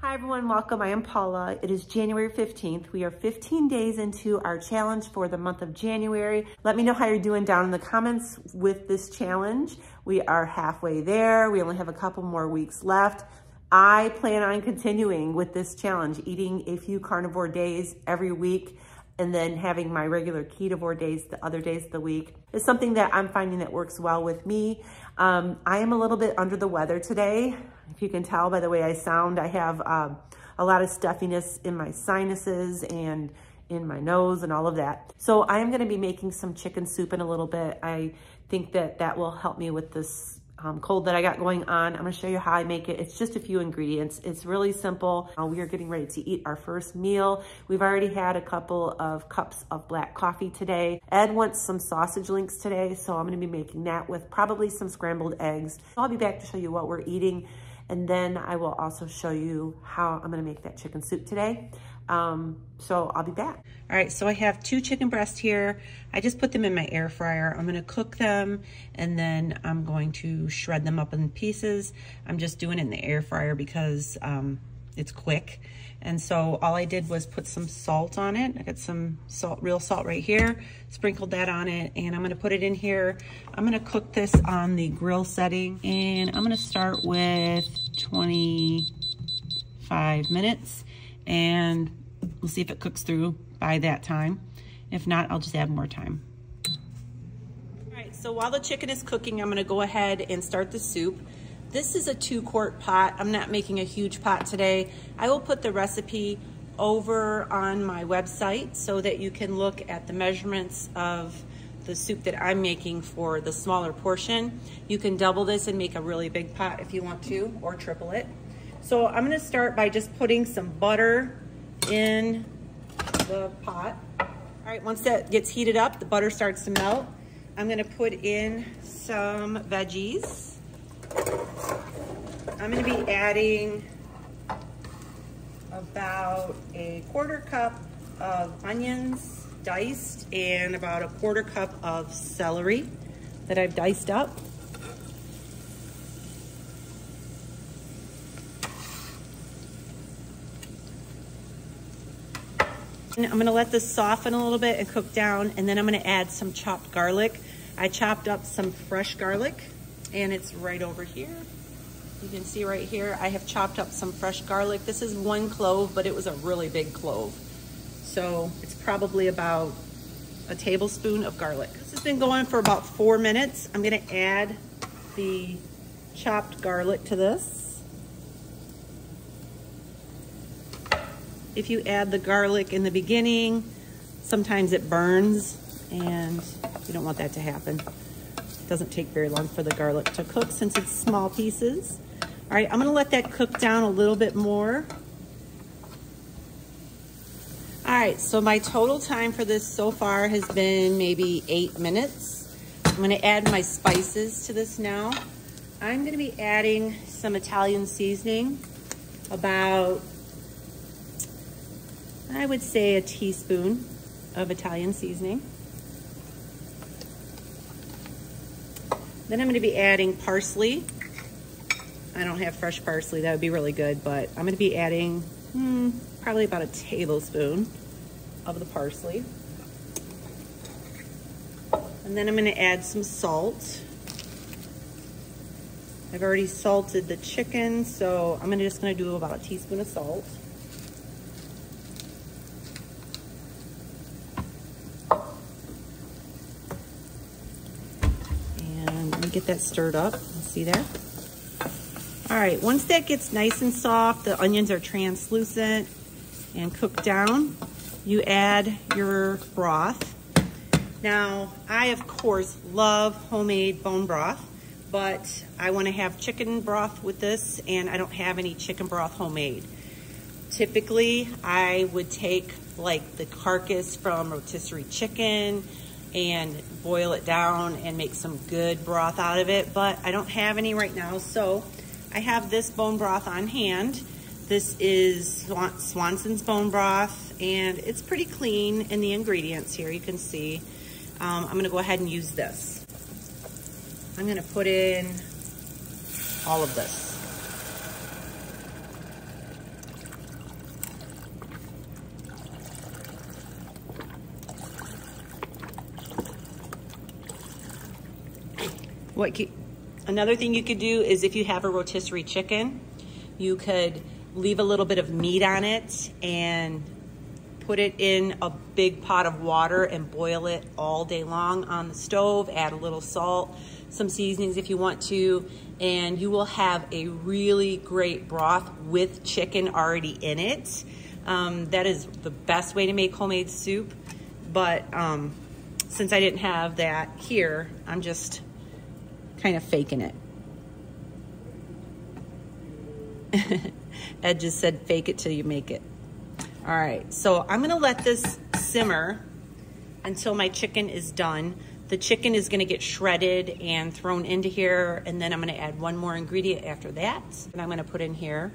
Hi everyone, welcome. I am Paula. It is January 15th. We are 15 days into our challenge for the month of January. Let me know how you're doing down in the comments with this challenge. We are halfway there. We only have a couple more weeks left. I plan on continuing with this challenge, eating a few carnivore days every week and then having my regular ketovore days the other days of the week. It's something that I'm finding that works well with me. I am a little bit under the weather today. If you can tell by the way I sound, I have a lot of stuffiness in my sinuses and in my nose and all of that. So I am gonna be making some chicken soup in a little bit. I think that that will help me with this cold that I got going on. I'm gonna show you how I make it. It's just a few ingredients. It's really simple. We are getting ready to eat our first meal. We've already had a couple of cups of black coffee today. Ed wants some sausage links today, so I'm gonna be making that with probably some scrambled eggs. I'll be back to show you what we're eating, and then I will also show you how I'm gonna make that chicken soup today. So I'll be back. All right, so I have 2 chicken breasts here. I just put them in my air fryer. I'm gonna cook them and then I'm going to shred them up in pieces. I'm just doing it in the air fryer because it's quick. And so all I did was put some salt on it. I got some salt, real salt right here, sprinkled that on it, and I'm gonna put it in here. I'm gonna cook this on the grill setting, and I'm gonna start with 25 minutes, and we'll see if it cooks through by that time. If not, I'll just add more time. All right, so while the chicken is cooking, I'm gonna go ahead and start the soup. This is a 2-quart pot. I'm not making a huge pot today. I will put the recipe over on my website so that you can look at the measurements of the soup that I'm making for the smaller portion. You can double this and make a really big pot if you want to, or triple it. So I'm gonna start by just putting some butter in the pot. All right, once that gets heated up, the butter starts to melt. I'm gonna put in some veggies. I'm gonna be adding about a 1/4 cup of onions diced and about a 1/4 cup of celery that I've diced up. And I'm gonna let this soften a little bit and cook down, and then I'm gonna add some chopped garlic. I chopped up some fresh garlic, and it's right over here. You can see right here, I have chopped up some fresh garlic. This is 1 clove, but it was a really big clove. So it's probably about a tablespoon of garlic. This has been going for about 4 minutes. I'm gonna add the chopped garlic to this. If you add the garlic in the beginning, sometimes it burns, and you don't want that to happen. It doesn't take very long for the garlic to cook since it's small pieces. All right, I'm gonna let that cook down a little bit more. All right, so my total time for this so far has been maybe 8 minutes. I'm gonna add my spices to this now. I'm gonna be adding some Italian seasoning, about, I would say, a teaspoon of Italian seasoning. Then I'm gonna be adding parsley. I don't have fresh parsley, that would be really good, but I'm gonna be adding probably about a tablespoon of the parsley. And then I'm gonna add some salt. I've already salted the chicken, so I'm just gonna do about a teaspoon of salt. And let me get that stirred up, see there? All right, once that gets nice and soft, the onions are translucent and cooked down, you add your broth. Now, I, of course, love homemade bone broth, but I wanna have chicken broth with this, and I don't have any chicken broth homemade. Typically, I would take like the carcass from rotisserie chicken and boil it down and make some good broth out of it, but I don't have any right now, so I have this bone broth on hand. This is Swanson's bone broth, and it's pretty clean in the ingredients here, you can see. I'm gonna go ahead and use this. I'm gonna put in all of this. Another thing you could do is if you have a rotisserie chicken, you could leave a little bit of meat on it and put it in a big pot of water and boil it all day long on the stove. Add a little salt, some seasonings if you want to, and you will have a really great broth with chicken already in it. That is the best way to make homemade soup, but since I didn't have that here, I'm just kind of faking it. Ed just said, fake it till you make it. All right, so I'm gonna let this simmer until my chicken is done. The chicken is gonna get shredded and thrown into here, and then I'm gonna add one more ingredient after that, and I'm gonna put in here.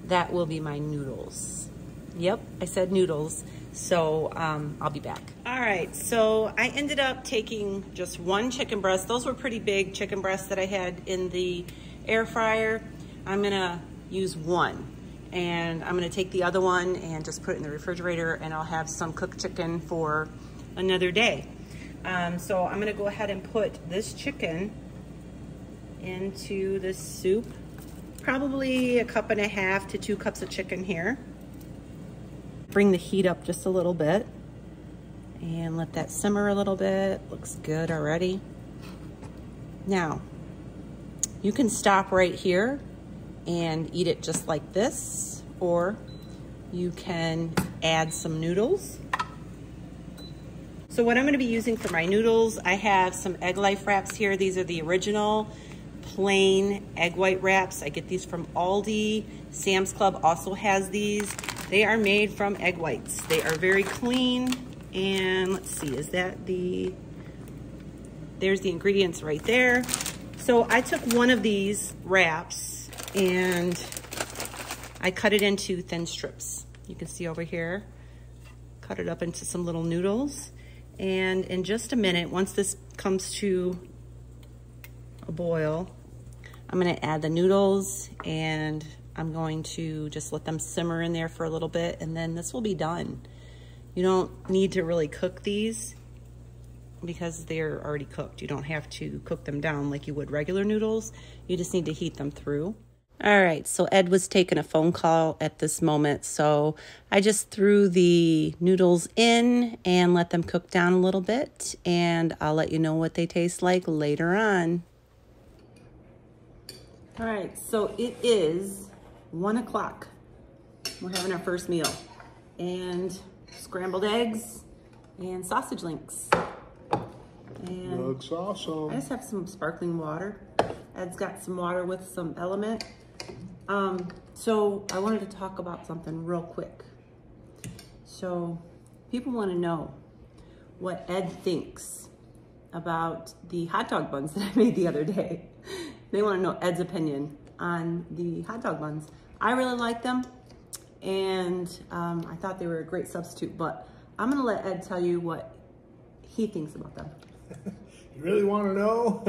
That will be my noodles. Yep, I said noodles, so I'll be back. All right, so I ended up taking just one chicken breast. Those were pretty big chicken breasts that I had in the air fryer. I'm gonna use one, and I'm gonna take the other one and just put it in the refrigerator, and I'll have some cooked chicken for another day. So I'm gonna go ahead and put this chicken into this soup. Probably 1.5 cups to 2 cups of chicken here. Bring the heat up just a little bit and let that simmer a little bit. Looks good already. Now, you can stop right here and eat it just like this, or you can add some noodles. So what I'm gonna be using for my noodles, I have some Egg Life wraps here. These are the original plain egg white wraps. I get these from Aldi. Sam's Club also has these. They are made from egg whites. They are very clean, and let's see, is that there's the ingredients right there. So I took one of these wraps and I cut it into thin strips. You can see over here, cut it up into some little noodles. And in just a minute, once this comes to a boil, I'm gonna add the noodles, and I'm going to just let them simmer in there for a little bit, and then this will be done. You don't need to really cook these because they're already cooked. You don't have to cook them down like you would regular noodles. You just need to heat them through. All right, so Ed was taking a phone call at this moment, so I just threw the noodles in and let them cook down a little bit, and I'll let you know what they taste like later on. All right, so it is 1 o'clock. We're having our first meal, and scrambled eggs and sausage links. And looks awesome. I just have some sparkling water. Ed's got some water with some Element. So I wanted to talk about something real quick. So people want to know what Ed thinks about the hot dog buns that I made the other day. They want to know Ed's opinion on the hot dog buns. I really like them, and I thought they were a great substitute, but I'm gonna let Ed tell you what he thinks about them. You really want to know?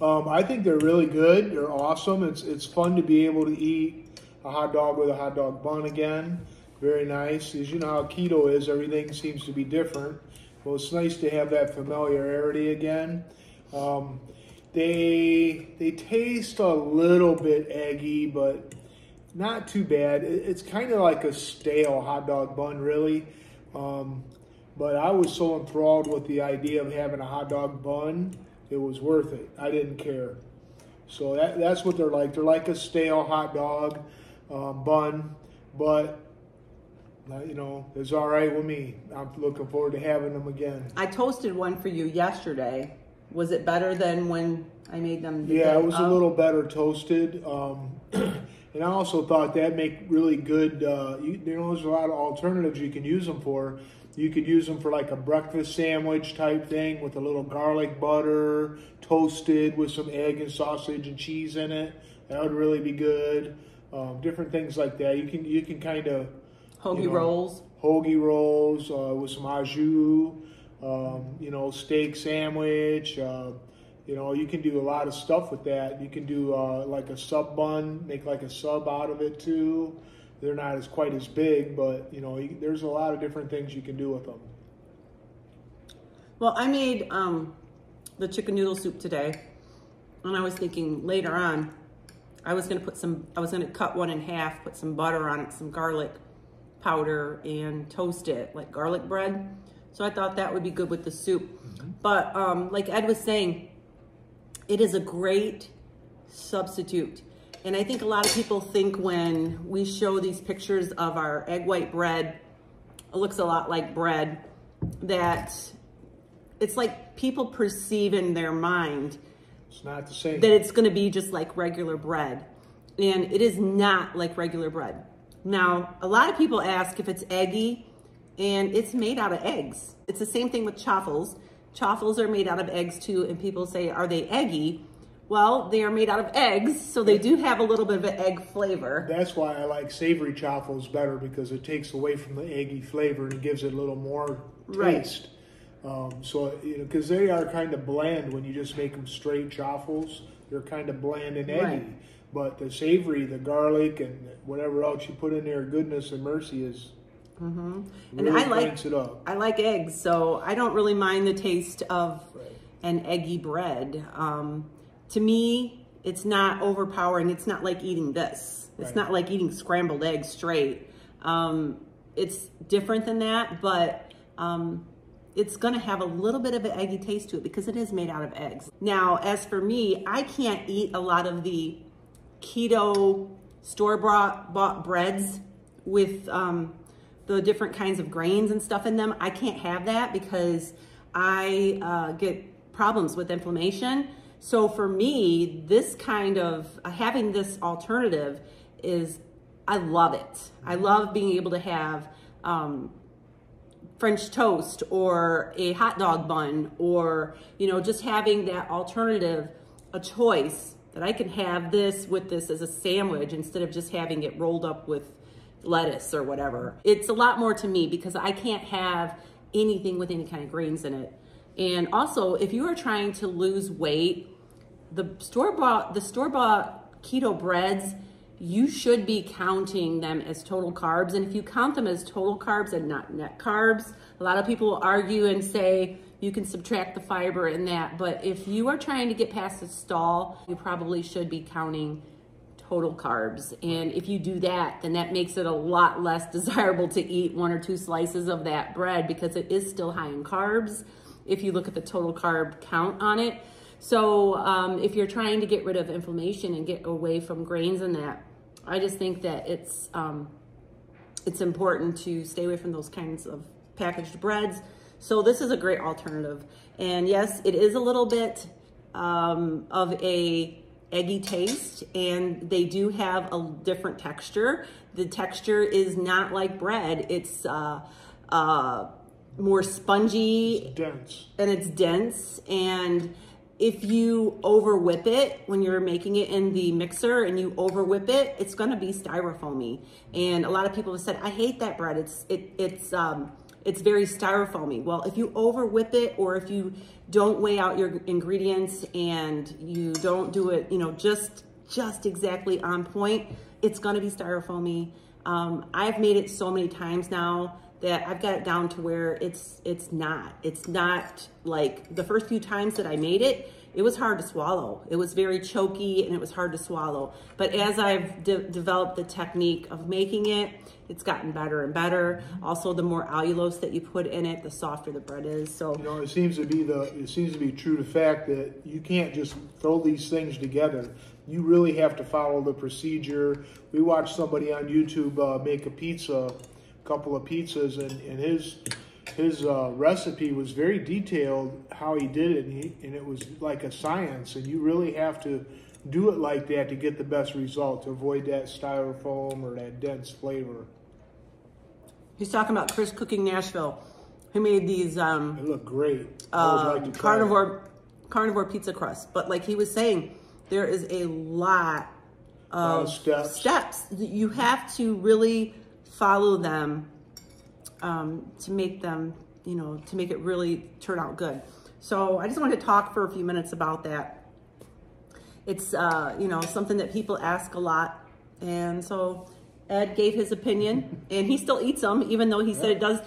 I think they're really good. They're awesome. It's fun to be able to eat a hot dog with a hot dog bun again. Very nice. As you know how keto is, everything seems to be different. Well, it's nice to have that familiarity again. They taste a little bit eggy, but not too bad. It's kind of like a stale hot dog bun, really. But I was so enthralled with the idea of having a hot dog bun, it was worth it. I didn't care. So that's what they're like. They're like a stale hot dog bun, but you know, it's all right with me. I'm looking forward to having them again. I toasted one for you yesterday. Was it better than when I made them? Yeah, it was a little better toasted. And I also thought that'd make really good, you know, there's a lot of alternatives you can use them for. You could use them for like a breakfast sandwich type thing with a little garlic butter, toasted with some egg and sausage and cheese in it. That would really be good. Different things like that. You can kind of... Hoagie rolls. Hoagie rolls with some au jus, you know, steak sandwich. You know, you can do a lot of stuff with that. You can do like a sub bun, make like a sub out of it too. They're not quite as big, but you know, there's a lot of different things you can do with them. Well, I made the chicken noodle soup today, And I was thinking later on, I was gonna cut one in half, put some butter on it, some garlic powder, and toast it like garlic bread. So I thought that would be good with the soup. But like Ed was saying, it is a great substitute. And I think a lot of people think when we show these pictures of our egg white bread, it looks a lot like bread, that it's like people perceive in their mind it's not the same, that it's gonna be just like regular bread. And it is not like regular bread. Now, a lot of people ask if it's eggy, and it's made out of eggs. It's the same thing with chaffles. Chaffles are made out of eggs too, and people say, are they eggy? Well, they are made out of eggs, so they do have a little bit of an egg flavor. That's why I like savory chaffles better, because it takes away from the eggy flavor and it gives it a little more taste. So, you know, because they are kind of bland when you just make them straight chaffles. They're kind of bland and eggy. Right. But the savory, the garlic, and whatever else you put in there, goodness and mercy, is really and I cranks it up. I like eggs, so I don't really mind the taste of an eggy bread. To me, it's not overpowering. It's not like eating this. It's not like eating scrambled eggs straight. It's different than that, but it's gonna have a little bit of an eggy taste to it because it is made out of eggs. Now, as for me, I can't eat a lot of the keto store-bought breads with the different kinds of grains and stuff in them. I can't have that because I get problems with inflammation. So for me, this kind of, having this alternative is, I love it. I love being able to have French toast or a hot dog bun, or, you know, just having that alternative, a choice that I can have this with this as a sandwich instead of just having it rolled up with lettuce or whatever. It's a lot more to me because I can't have anything with any kind of grains in it. And also, if you are trying to lose weight, the store-bought keto breads, you should be counting them as total carbs. And if you count them as total carbs and not net carbs, a lot of people will argue and say you can subtract the fiber in that. But if you are trying to get past the stall, you probably should be counting total carbs. And if you do that, then that makes it a lot less desirable to eat 1 or 2 slices of that bread because it is still high in carbs if you look at the total carb count on it. So if you're trying to get rid of inflammation and get away from grains and that, I just think that it's important to stay away from those kinds of packaged breads. So this is a great alternative. And yes, it is a little bit of a eggy taste, and they do have a different texture. The texture is not like bread. It's more spongy. It's dense. And it's dense. And if you over whip it when you're making it in the mixer and you over whip it, it's gonna be styrofoamy. And a lot of people have said, I hate that bread. It's very styrofoamy. Well, if you over whip it, or if you don't weigh out your ingredients and you don't do it, you know, just exactly on point, it's gonna be styrofoamy. I've made it so many times now that I've got it down to where it's not like the first few times that I made it, it was hard to swallow. It was very choky and it was hard to swallow. But as I've developed the technique of making it, it's gotten better and better. Also, the more allulose that you put in it, the softer the bread is. So, you know, it seems to be true to fact that you can't just throw these things together. You really have to follow the procedure. We watched somebody on YouTube make a couple of pizzas, and his recipe was very detailed how he did it, and it was like a science, and you really have to do it like that to get the best result, to avoid that styrofoam or that dense flavor. He's talking about Chris Cooking Nashville, who made these they look great. carnivore pizza crust. But like he was saying, there is a lot of steps. You have to really follow them to make them, you know, to make it really turn out good. So I just wanted to talk for a few minutes about that. It's, you know, something that people ask a lot. And so Ed gave his opinion, and he still eats them, even though he said it does,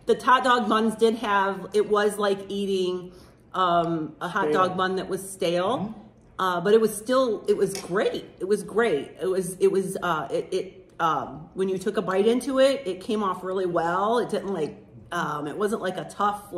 the hot dog buns did have, it was like eating a hot dog bun that was stale, but it was great. It was great. When you took a bite into it, it came off really well. It didn't it wasn't like a tough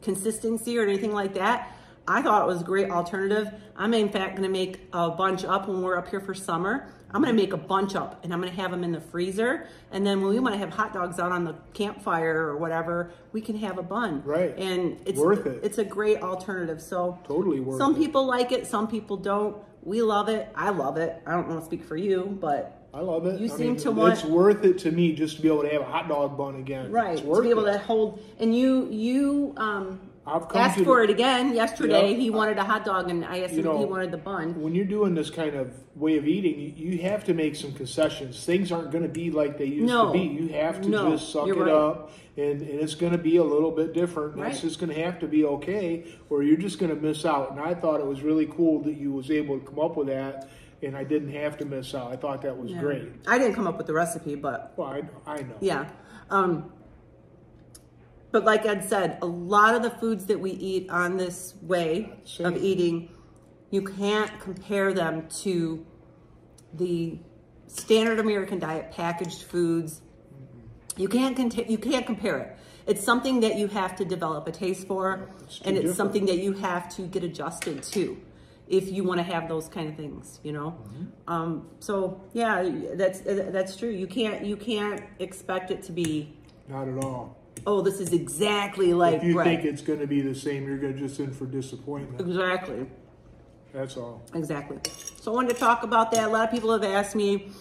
consistency or anything like that. I thought it was a great alternative. I'm in fact gonna make a bunch up when we're up here for summer. I'm gonna make a bunch up and I'm gonna have them in the freezer. And then when we wanna have hot dogs out on the campfire or whatever, we can have a bun. Right. And it's worth it. It's a great alternative. So totally worth it. Some people like it, some people don't. We love it. I love it. I don't want to speak for you, but I love it. You seem to want. It's worth it to me just to be able to have a hot dog bun again. Right. It's worth to be able it. to hold. And you asked for it again yesterday. Yep. He wanted a hot dog, and I asked him if he wanted the bun. When you're doing this kind of way of eating, you have to make some concessions. Things aren't going to be like they used to be. You have to just suck it up, and it's going to be a little bit different. That's just going to have to be okay, or you're just going to miss out. And I thought it was really cool that you was able to come up with that, and I didn't have to miss out. I thought that was great. I didn't come up with the recipe, but... Well, I know. Yeah. But like Ed said, a lot of the foods that we eat on this way of eating, you can't compare them to the standard American diet packaged foods. You can't compare it. It's something that you have to develop a taste for, and it's something that you have to get adjusted to if you want to have those kind of things, So yeah, that's true. You can't expect it to be. Not at all. Oh, this is exactly like If you think it's going to be the same, you're going to just in for disappointment. Exactly. That's all. Exactly. So I wanted to talk about that. A lot of people have asked me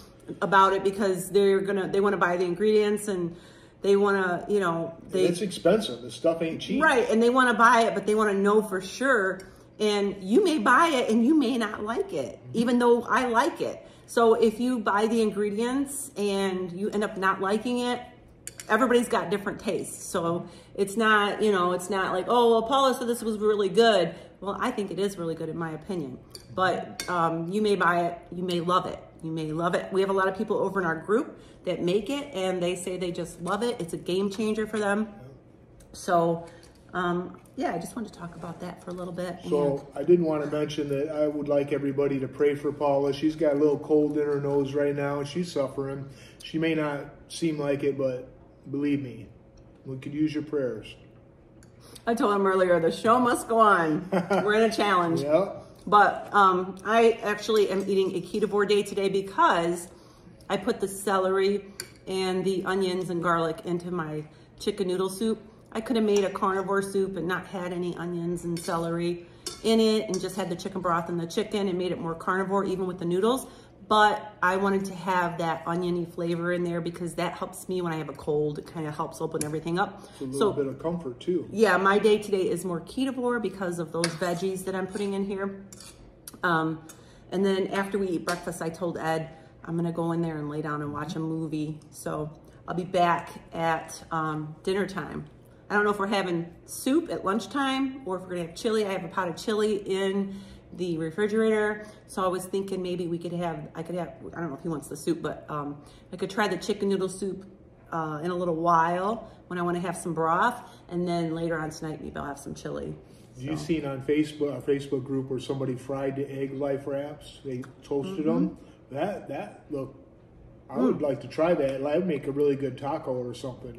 about it because they want to buy the ingredients and they want to, it's expensive. The stuff ain't cheap. Right, and they want to buy it, but they want to know for sure. And you may buy it and you may not like it, even though I like it. So if you buy the ingredients and you end up not liking it, everybody's got different tastes. So it's not, it's not like, oh, well, Paula said this was really good. Well, I think it is really good in my opinion. But you may buy it, you may love it. You may love it. We have a lot of people over in our group that make it and they say they just love it. It's a game changer for them. So, yeah, I just wanted to talk about that for a little bit. So I didn't want to mention that I would like everybody to pray for Paula. She's got a little cold in her nose right now and she's suffering. She may not seem like it, but believe me, we could use your prayers. I told him earlier, the show must go on. We're in a challenge. Yep. But I actually am eating a ketovore day today because I put the celery and the onions and garlic into my chicken noodle soup. I could have made a carnivore soup and not had any onions and celery in it and just had the chicken broth and the chicken and made it more carnivore even with the noodles. But I wanted to have that oniony flavor in there because that helps me when I have a cold. It kind of helps open everything up. It's a little bit of comfort too. Yeah, my day today is more ketovore because of those veggies that I'm putting in here. And then after we eat breakfast, I told Ed, I'm gonna go in there and lay down and watch a movie. So I'll be back at dinner time. I don't know if we're having soup at lunchtime or if we're gonna have chili. I have a pot of chili in the refrigerator. So I was thinking maybe I could have, I don't know if he wants the soup, but I could try the chicken noodle soup in a little while when I want to have some broth. And then later on tonight, maybe I'll have some chili. You seen on Facebook, a Facebook group where somebody fried the egg life wraps? They toasted them. That look, I would like to try that. I'd make a really good taco or something,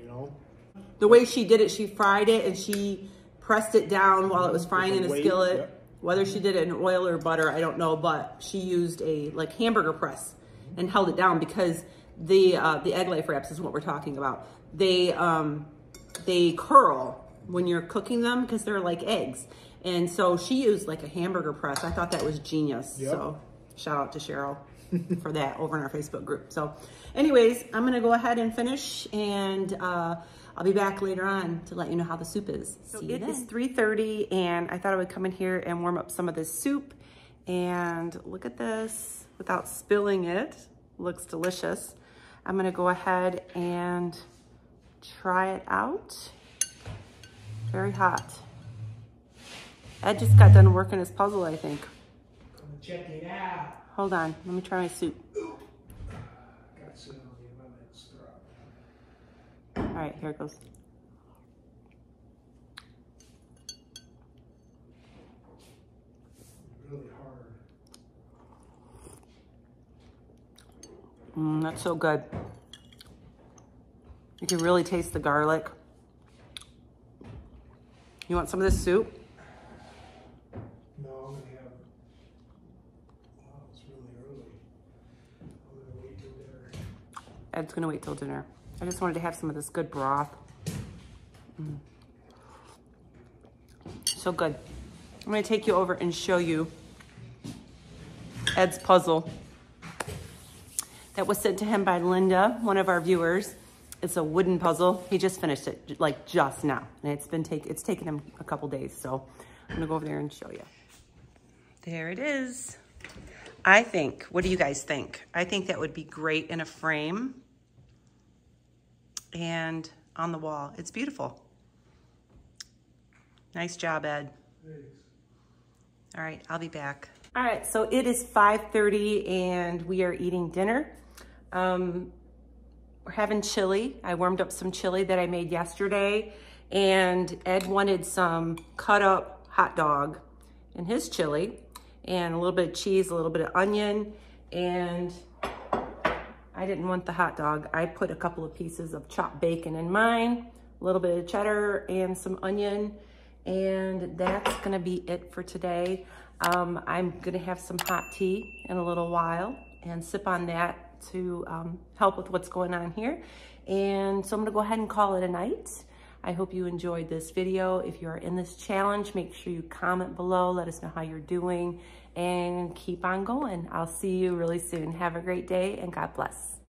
The way she did it, she fried it and she pressed it down while it was frying in a skillet. Yep. Whether she did it in oil or butter, I don't know, but she used a hamburger press and held it down because the egg life wraps is what we're talking about. They curl when you're cooking them because they're like eggs. And so she used like a hamburger press. I thought that was genius. Yep. So shout out to Cheryl for that over in our Facebook group. So anyways, I'm gonna go ahead and finish and I'll be back later on to let you know how the soup is. So it is 3:30 and I thought I would come in here and warm up some of this soup. And look at this without spilling it. Looks delicious. I'm gonna go ahead and try it out. Very hot. Ed just got done working his puzzle, I think. Check it out. Hold on, let me try my soup. All right, here it goes. That's so good. You can really taste the garlic. You want some of this soup? No, I'm gonna have. Wow, it's really early. I'm gonna wait till dinner. Ed's gonna wait till dinner. I just wanted to have some of this good broth. So good. I'm gonna take you over and show you Ed's puzzle that was sent to him by Linda, one of our viewers. It's a wooden puzzle. He just finished it like just now. And it's taken him a couple days. So I'm gonna go over there and show you. There it is. I think, what do you guys think? I think that would be great in a frame and on the wall. It's beautiful. Nice job, Ed. Thanks. All right, I'll be back. All right, so it is 5:30 and we are eating dinner. We're having chili. I warmed up some chili that I made yesterday, and Ed wanted some cut up hot dog in his chili, and a little bit of cheese, a little bit of onion, and I didn't want the hot dog. I put a couple of pieces of chopped bacon in mine, a little bit of cheddar and some onion, and that's gonna be it for today. I'm gonna have some hot tea in a little while and sip on that to help with what's going on here. And so I'm gonna go ahead and call it a night. I hope you enjoyed this video. If you are in this challenge, make sure you comment below, let us know how you're doing, and keep on going. I'll see you really soon. Have a great day and God bless.